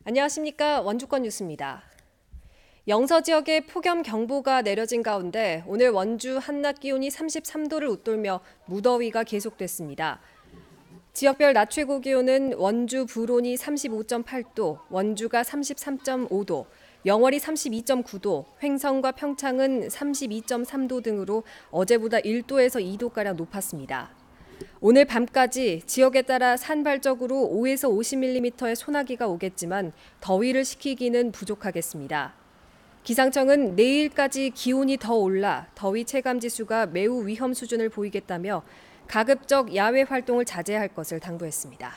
안녕하십니까. 원주권 뉴스입니다. 영서 지역에 폭염경보가 내려진 가운데 오늘 원주 한낮 기온이 33도를 웃돌며 무더위가 계속됐습니다. 지역별 낮 최고 기온은 원주 부론이 35.8도, 원주가 33.5도, 영월이 32.9도, 횡성과 평창은 32.3도 등으로 어제보다 1도에서 2도가량 높았습니다. 오늘 밤까지 지역에 따라 산발적으로 5에서 50mm의 소나기가 오겠지만 더위를 식히기는 부족하겠습니다. 기상청은 내일까지 기온이 더 올라 더위 체감 지수가 매우 위험 수준을 보이겠다며 가급적 야외 활동을 자제할 것을 당부했습니다.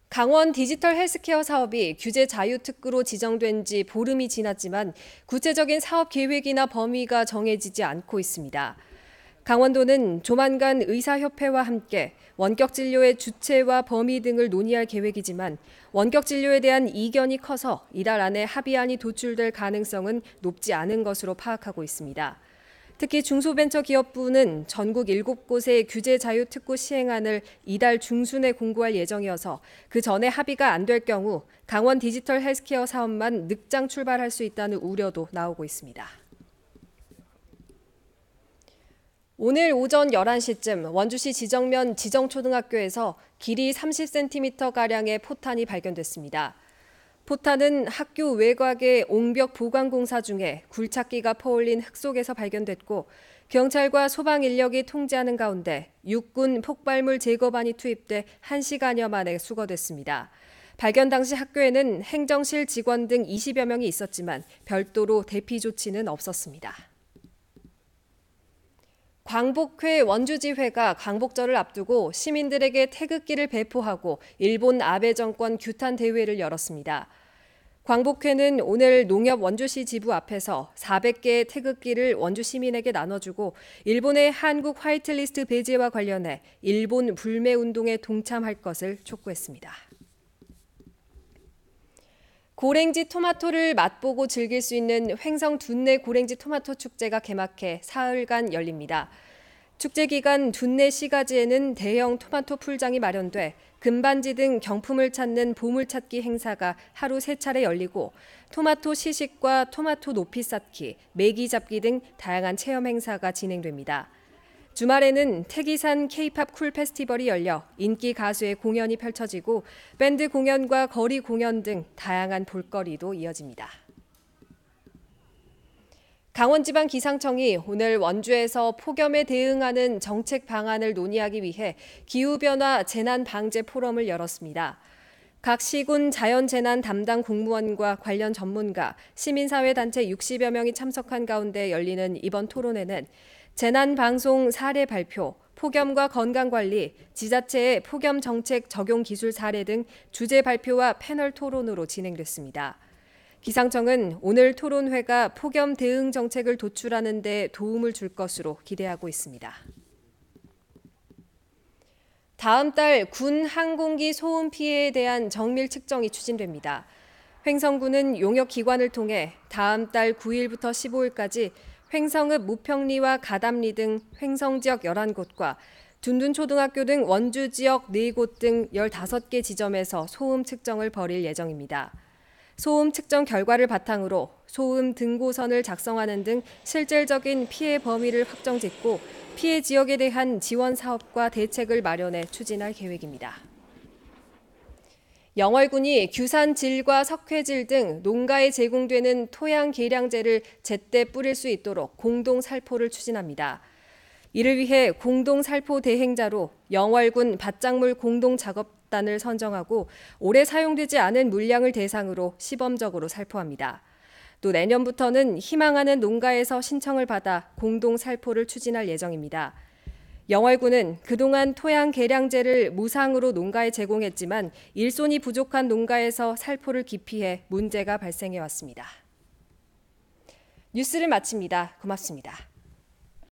강원 디지털 헬스케어 사업이 규제 자유 특구로 지정된 지 보름이 지났지만 구체적인 사업 계획이나 범위가 정해지지 않고 있습니다. 강원도는 조만간 의사협회와 함께 원격 진료의 주체와 범위 등을 논의할 계획이지만 원격 진료에 대한 이견이 커서 이달 안에 합의안이 도출될 가능성은 높지 않은 것으로 파악하고 있습니다. 특히 중소벤처기업부는 전국 7곳의 규제 자유 특구 시행안을 이달 중순에 공고할 예정이어서 그 전에 합의가 안 될 경우 강원 디지털 헬스케어 사업만 늑장 출발할 수 있다는 우려도 나오고 있습니다. 오늘 오전 11시쯤 원주시 지정면 지정초등학교에서 길이 30cm가량의 포탄이 발견됐습니다. 포탄은 학교 외곽의 옹벽 보강 공사 중에 굴착기가 퍼올린 흙 속에서 발견됐고 경찰과 소방 인력이 통제하는 가운데 육군 폭발물 제거반이 투입돼 1시간여 만에 수거됐습니다. 발견 당시 학교에는 행정실 직원 등 20여 명이 있었지만 별도로 대피 조치는 없었습니다. 광복회 원주지회가 광복절을 앞두고 시민들에게 태극기를 배포하고 일본 아베 정권 규탄 대회를 열었습니다. 광복회는 오늘 농협 원주시 지부 앞에서 400개의 태극기를 원주 시민에게 나눠주고 일본의 한국 화이트리스트 배제와 관련해 일본 불매 운동에 동참할 것을 촉구했습니다. 고랭지 토마토를 맛보고 즐길 수 있는 횡성 둔내 고랭지 토마토 축제가 개막해 사흘간 열립니다. 축제 기간 둔내 시가지에는 대형 토마토 풀장이 마련돼 금반지 등 경품을 찾는 보물찾기 행사가 하루 3차례 열리고 토마토 시식과 토마토 높이 쌓기, 메기 잡기 등 다양한 체험 행사가 진행됩니다. 주말에는 태기산 K-팝 쿨 페스티벌이 열려 인기 가수의 공연이 펼쳐지고 밴드 공연과 거리 공연 등 다양한 볼거리도 이어집니다. 강원지방기상청이 오늘 원주에서 폭염에 대응하는 정책 방안을 논의하기 위해 기후변화 재난방제 포럼을 열었습니다. 각 시군 자연재난 담당 공무원과 관련 전문가, 시민사회단체 60여 명이 참석한 가운데 열리는 이번 토론회는 재난방송 사례 발표, 폭염과 건강관리, 지자체의 폭염 정책 적용 기술 사례 등 주제 발표와 패널 토론으로 진행됐습니다. 기상청은 오늘 토론회가 폭염 대응 정책을 도출하는 데 도움을 줄 것으로 기대하고 있습니다. 다음 달 군 항공기 소음 피해에 대한 정밀 측정이 추진됩니다. 횡성군은 용역기관을 통해 다음 달 9일부터 15일까지 횡성읍 무평리와 가담리 등 횡성 지역 11곳과 둔둔초등학교 등 원주 지역 4곳 등 15개 지점에서 소음 측정을 벌일 예정입니다. 소음 측정 결과를 바탕으로 소음 등고선을 작성하는 등 실질적인 피해 범위를 확정짓고 피해 지역에 대한 지원 사업과 대책을 마련해 추진할 계획입니다. 영월군이 규산질과 석회질 등 농가에 제공되는 토양 계량제를 제때 뿌릴 수 있도록 공동 살포를 추진합니다. 이를 위해 공동 살포 대행자로 영월군 밭작물 공동 작업단을 선정하고 올해 사용되지 않은 물량을 대상으로 시범적으로 살포합니다. 또 내년부터는 희망하는 농가에서 신청을 받아 공동 살포를 추진할 예정입니다. 영월군은 그동안 토양 계량제를 무상으로 농가에 제공했지만 일손이 부족한 농가에서 살포를 기피해 문제가 발생해 왔습니다. 뉴스를 마칩니다. 고맙습니다.